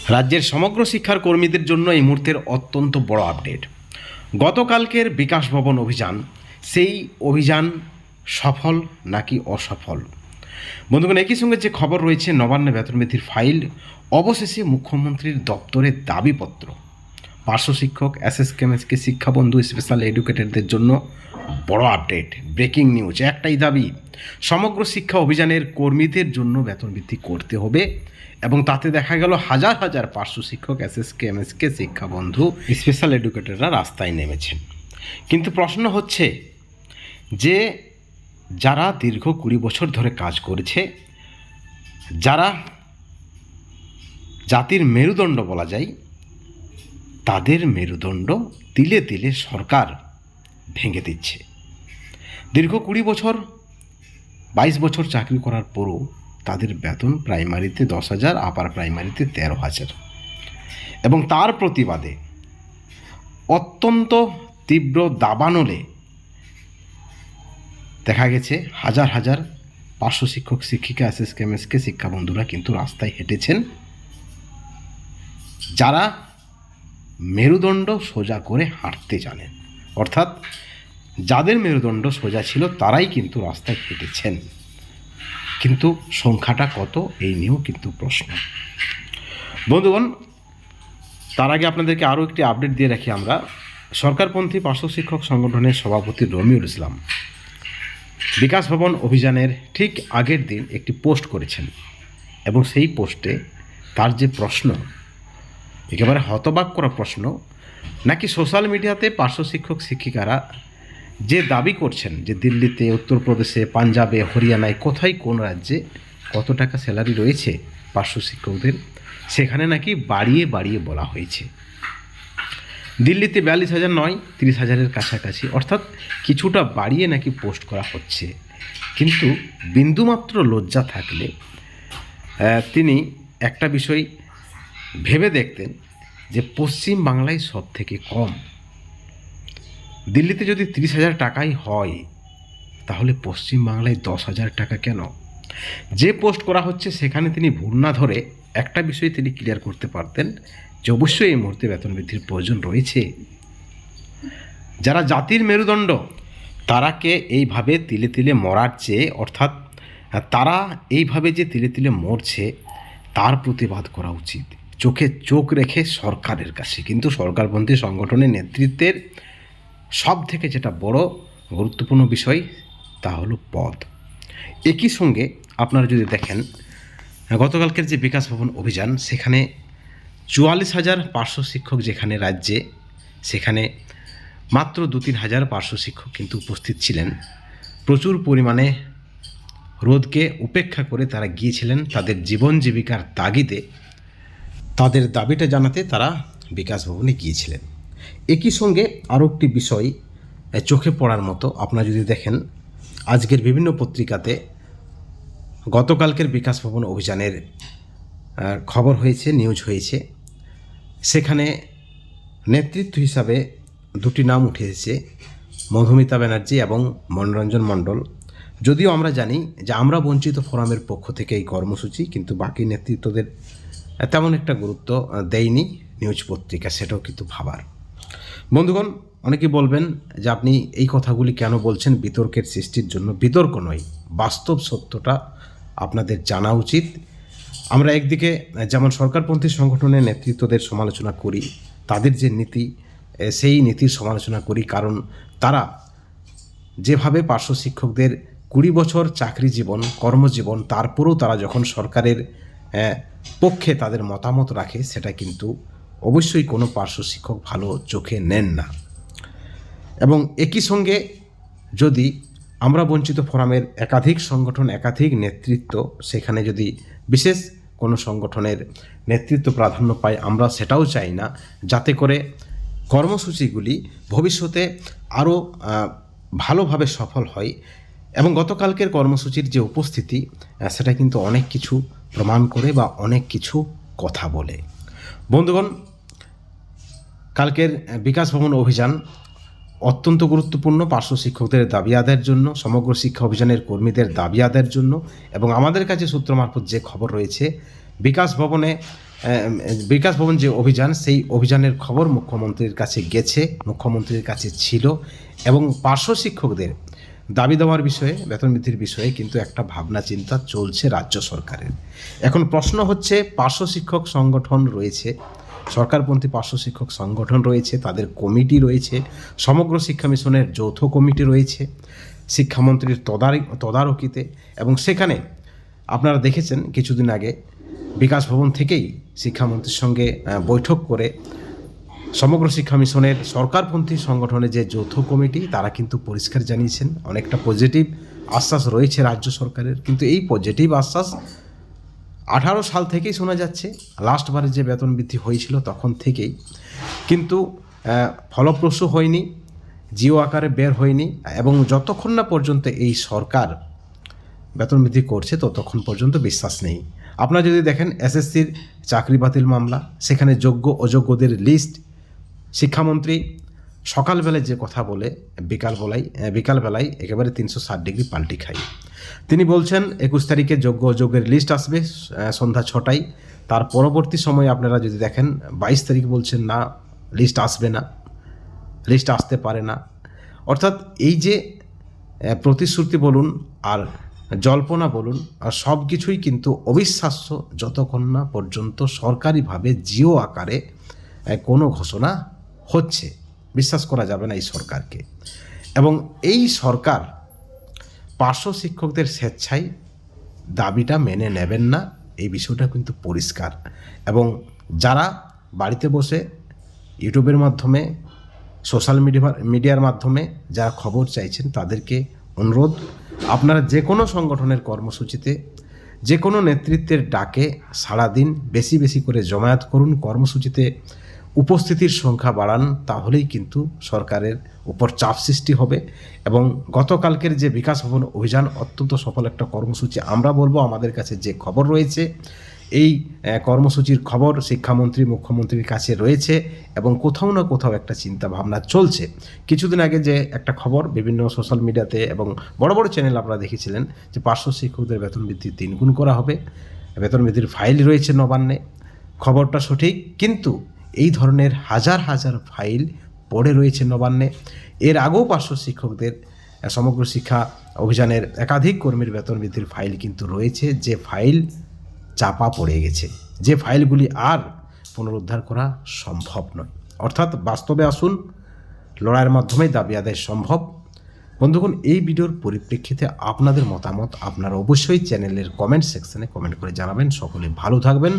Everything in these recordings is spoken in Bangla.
রাজ্যের সমগ্র শিক্ষার কর্মীদের জন্য এই মুহূর্তের অত্যন্ত বড় আপডেট। গতকালকের বিকাশ ভবন অভিযান, সেই অভিযান সফল নাকি অসফল? বন্ধুগণ, একই সঙ্গে যে খবর রয়েছে, নবান্ন বেতন বৃদ্ধির ফাইল অবশেষে মুখ্যমন্ত্রীর দপ্তরের দাবিপত্র। পার্শ্ব শিক্ষক, এসএসকেএমএসকে শিক্ষাবন্ধু, স্পেশাল এডুকেটেডদের জন্য বড় আপডেট, ব্রেকিং নিউজ। একটাই দাবি, সমগ্র শিক্ষা অভিযানের কর্মীদের জন্য বেতন বৃদ্ধি করতে হবে। এবং তাতে দেখা গেল হাজার হাজার পার্শ্ব শিক্ষক, এসএসকেএমএসকে শিক্ষাবন্ধু, স্পেশাল এডুকেটররা রাস্তায় নেমেছেন। কিন্তু প্রশ্ন হচ্ছে যে যারা দীর্ঘ 20 বছর ধরে কাজ করেছে, যারা জাতির মেরুদণ্ড বলা যায়, তাদের মেরুদণ্ড তিলে তিলে সরকার ভেঙে দিচ্ছে। দীর্ঘ 20 বছর, 22 বছর চাকরি করার পরও তাদের বেতন প্রাইমারিতে 10,000, আপার প্রাইমারিতে 13,000। এবং তার প্রতিবাদে অত্যন্ত তীব্র দাবানলে দেখা গেছে হাজার হাজার পার্শ্ব শিক্ষক, শিক্ষিকা, এসএসকেএমএসকে শিক্ষাবন্ধুরা কিন্তু রাস্তায় হেঁটেছেন। যারা মেরুদণ্ড সোজা করে হাঁটতে জানেন, অর্থাৎ যাদের মেরুদণ্ড সোজা ছিল তারাই কিন্তু রাস্তায় হেঁটেছেন। কিন্তু সংখ্যাটা কত, এই নিয়েও কিন্তু প্রশ্ন। বন্ধুগণ, তার আগে আপনাদেরকে আরও একটি আপডেট দিয়ে রাখি। আমরা সরকারপন্থী পার্শ্ব শিক্ষক সংগঠনের সভাপতি রমিউল ইসলাম বিকাশ ভবন অভিযানের ঠিক আগের দিন একটি পোস্ট করেছেন, এবং সেই পোস্টে তার যে প্রশ্ন, একেবারে হতবাক করা প্রশ্ন, নাকি সোশ্যাল মিডিয়াতে পার্শ্ব শিক্ষক শিক্ষিকারা যে দাবি করছেন যে দিল্লিতে, উত্তরপ্রদেশে, পাঞ্জাবে, হরিয়ানায়, কোথায় কোন রাজ্যে কত টাকা স্যালারি রয়েছে পার্শ্ব শিক্ষকদের, সেখানে নাকি বাড়িয়ে বাড়িয়ে বলা হয়েছে। দিল্লিতে 42,000 নয়, 30,000-এর কাছাকাছি, অর্থাৎ কিছুটা বাড়িয়ে নাকি পোস্ট করা হচ্ছে। কিন্তু বিন্দুমাত্র লজ্জা থাকলে তিনি একটা বিষয় ভেবে দেখতেন যে পশ্চিম বাংলায় সব থেকে কম। দিল্লিতে যদি 30,000 টাকাই হয়, তাহলে পশ্চিম বাংলায় 10,000 টাকা কেন? যে পোস্ট করা হচ্ছে সেখানে তিনি ভুল না ধরে একটা বিষয় তিনি ক্লিয়ার করতে পারতেন যে অবশ্যই এই মুহূর্তে বেতন বৃদ্ধির প্রয়োজন রয়েছে। যারা জাতির মেরুদণ্ড, তারাকে এইভাবে তিলে তিলে মরার চেয়ে, অর্থাৎ তারা এইভাবে যে তিলে তিলে মরছে, তার প্রতিবাদ করা উচিত চোখে চোখ রেখে সরকারের কাছে। কিন্তু সরকারপন্থী সংগঠনের নেতৃত্বের সব থেকে যেটা বড় গুরুত্বপূর্ণ বিষয়, তা হলো পদ। একই সঙ্গে আপনারা যদি দেখেন, গতকালকের যে বিকাশ ভবন অভিযান, সেখানে 44,000 পার্শ্ব শিক্ষক যেখানে রাজ্যে, সেখানে মাত্র 2-3 হাজার পার্শ্ব শিক্ষক কিন্তু উপস্থিত ছিলেন। প্রচুর পরিমাণে রোদকে উপেক্ষা করে তারা গিয়েছিলেন তাদের জীবন জীবিকার তাগিদে, তাদের দাবিটা জানাতে তারা বিকাশ ভবনে গিয়েছিলেন। একই সঙ্গে আরও একটি বিষয় চোখে পড়ার মতো, আপনারা যদি দেখেন আজকের বিভিন্ন পত্রিকাতে গতকালকের বিকাশ ভবন অভিযানের খবর হয়েছে, নিউজ হয়েছে। সেখানে নেতৃত্ব হিসাবে দুটি নাম উঠে এসেছে, মধুমিতা ব্যানার্জি এবং মনোরঞ্জন মণ্ডল। যদিও আমরা জানি যে আমরা বঞ্চিত ফোরামের পক্ষ থেকে এই কর্মসূচি, কিন্তু বাকি নেতৃত্বদের তেমন একটা গুরুত্ব দেয়নি নিউজ পত্রিকা, সেটাও কিন্তু ভাবার। বন্ধুগণ, অনেকে বলবেন যে আপনি এই কথাগুলি কেন বলছেন বিতর্কের সৃষ্টির জন্য। বিতর্ক নয়, বাস্তব সত্যটা আপনাদের জানা উচিত। আমরা একদিকে যেমন সরকারপন্থী সংগঠনের নেতৃত্বদের সমালোচনা করি, তাদের যে নীতি, সেই নীতির সমালোচনা করি, কারণ তারা যেভাবে পার্শ্ব শিক্ষকদের 20 বছর চাকরি জীবন, কর্মজীবন, তারপরেও তারা যখন সরকারের পক্ষে তাদের মতামত রাখে, সেটা কিন্তু অবশ্যই কোনো পার্শ্ব শিক্ষক ভালো চোখে নেন না। এবং একই সঙ্গে যদি আমরা বঞ্চিত ফোরামের একাধিক সংগঠন, একাধিক নেতৃত্ব, সেখানে যদি বিশেষ কোনো সংগঠনের নেতৃত্ব প্রাধান্য পায়, আমরা সেটাও চাই না, যাতে করে কর্মসূচিগুলি ভবিষ্যতে আরও ভালোভাবে সফল হয়। এবং গতকালকের কর্মসূচির যে উপস্থিতি, সেটা কিন্তু অনেক কিছু প্রমাণ করে বা অনেক কিছু কথা বলে। বন্ধুগণ, কালকের বিকাশ ভবন অভিযান অত্যন্ত গুরুত্বপূর্ণ পার্শ্ব শিক্ষকদের দাবি আদায়ের জন্য, সমগ্র শিক্ষা অভিযানের কর্মীদের দাবি আদায়ের জন্য। এবং আমাদের কাছে সূত্র মারফত যে খবর রয়েছে, বিকাশ ভবনে বিকাশ ভবন যে অভিযান, সেই অভিযানের খবর মুখ্যমন্ত্রীর কাছে গেছে, মুখ্যমন্ত্রীর কাছে ছিল, এবং পার্শ্ব শিক্ষকদের দাবি দেওয়ার বিষয়ে, বেতন বৃদ্ধির বিষয়ে কিন্তু একটা ভাবনা চিন্তা চলছে রাজ্য সরকারের। এখন প্রশ্ন হচ্ছে, পার্শ্ব শিক্ষক সংগঠন রয়েছে, সরকারপন্থী পার্শ্ব শিক্ষক সংগঠন রয়েছে, তাদের কমিটি রয়েছে, সমগ্র শিক্ষা মিশনের যৌথ কমিটি রয়েছে শিক্ষামন্ত্রীর তদারকিতে, এবং সেখানে আপনারা দেখেছেন কিছুদিন আগে বিকাশ ভবন থেকেই শিক্ষামন্ত্রীর সঙ্গে বৈঠক করে সমগ্র শিক্ষা মিশনের সরকারপন্থী সংগঠনের যে যৌথ কমিটি, তারা কিন্তু পরিষ্কার জানিয়েছেন অনেকটা পজিটিভ আশ্বাস রয়েছে রাজ্য সরকারের। কিন্তু এই পজিটিভ আশ্বাস 18 সাল থেকেই শোনা যাচ্ছে, লাস্টবারে যে বেতন বৃদ্ধি হয়েছিল তখন থেকেই, কিন্তু ফলপ্রসূ হয়নি, জিও আকারে বের হয়নি, এবং যতক্ষণ না পর্যন্ত এই সরকার বেতন বৃদ্ধি করছে ততক্ষণ পর্যন্ত বিশ্বাস নেই। আপনারা যদি দেখেন এসএসসির চাকরি বাতিল মামলা, সেখানে যোগ্য অযোগ্যদের লিস্ট শিক্ষামন্ত্রী সকালবেলায় যে কথা বলে বিকালবেলায় একেবারে 360 ডিগ্রি পাল্টি খায়। তিনি বলছেন 21 তারিখে যোগ্য অযোগ্যের লিস্ট আসবে সন্ধ্যা 6টায়। তার পরবর্তী সময় আপনারা যদি দেখেন 22 তারিখ বলছেন না, লিস্ট আসবে না, লিস্ট আসতে পারে না। অর্থাৎ এই যে প্রতিশ্রুতি বলুন আর জল্পনা বলুন, আর সব কিছুই কিন্তু অবিশ্বাস্য যতক্ষণ না পর্যন্ত সরকারিভাবে জিও আকারে কোনো ঘোষণা হচ্ছে। বিশ্বাস করা যাবে না এই সরকারকে। এবং এই সরকার পার্শ্ব শিক্ষকদের স্বেচ্ছায় দাবিটা মেনে নেবেন না, এই বিষয়টা কিন্তু পরিষ্কার। এবং যারা বাড়িতে বসে ইউটিউবের মাধ্যমে, সোশ্যাল মিডিয়ার মাধ্যমে যারা খবর চাইছেন, তাদেরকে অনুরোধ, আপনারা যে কোনো সংগঠনের কর্মসূচিতে, যে কোনো নেতৃত্বের ডাকে সাড়া দিন, বেশি বেশি করে জমায়েত করুন, কর্মসূচিতে উপস্থিতির সংখ্যা বাড়ান, তাহলেই কিন্তু সরকারের উপর চাপ সৃষ্টি হবে। এবং গতকালকের যে বিকাশ ভবন অভিযান অত্যন্ত সফল একটা কর্মসূচি আমরা বলবো। আমাদের কাছে যে খবর রয়েছে, এই কর্মসূচির খবর শিক্ষামন্ত্রী, মুখ্যমন্ত্রীর কাছে রয়েছে, এবং কোথাও না কোথাও একটা চিন্তা ভাবনা চলছে। কিছুদিন আগে যে একটা খবর বিভিন্ন সোশ্যাল মিডিয়াতে এবং বড় বড় চ্যানেল আপনারা দেখেছিলেন যে পার্শ্ব শিক্ষকদের বেতন বৃদ্ধি 3 গুণ করা হবে, বেতন বৃদ্ধির ফাইল রয়েছে নবান্নে। খবরটা সঠিক, কিন্তু এই ধরনের হাজার হাজার ফাইল পড়ে রয়েছে নবান্নে। এর আগেও পার্শ্ব শিক্ষকদের সমগ্র শিক্ষা অভিযানের একাধিক কর্মীর বেতন বৃদ্ধির ফাইল কিন্তু রয়েছে, যে ফাইল চাপা পড়ে গেছে, যে ফাইলগুলি আর পুনরুদ্ধার করা সম্ভব নয়। অর্থাৎ বাস্তবে আসুন, লড়াইয়ের মাধ্যমে দাবি আদায় সম্ভব। বন্ধুগণ, এই ভিডিওর পরিপ্রেক্ষিতে আপনাদের মতামত আপনারা অবশ্যই চ্যানেলের কমেন্ট সেকশনে কমেন্ট করে জানাবেন। সকলে ভালো থাকবেন,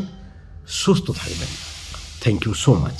সুস্থ থাকবেন। Thank you so much.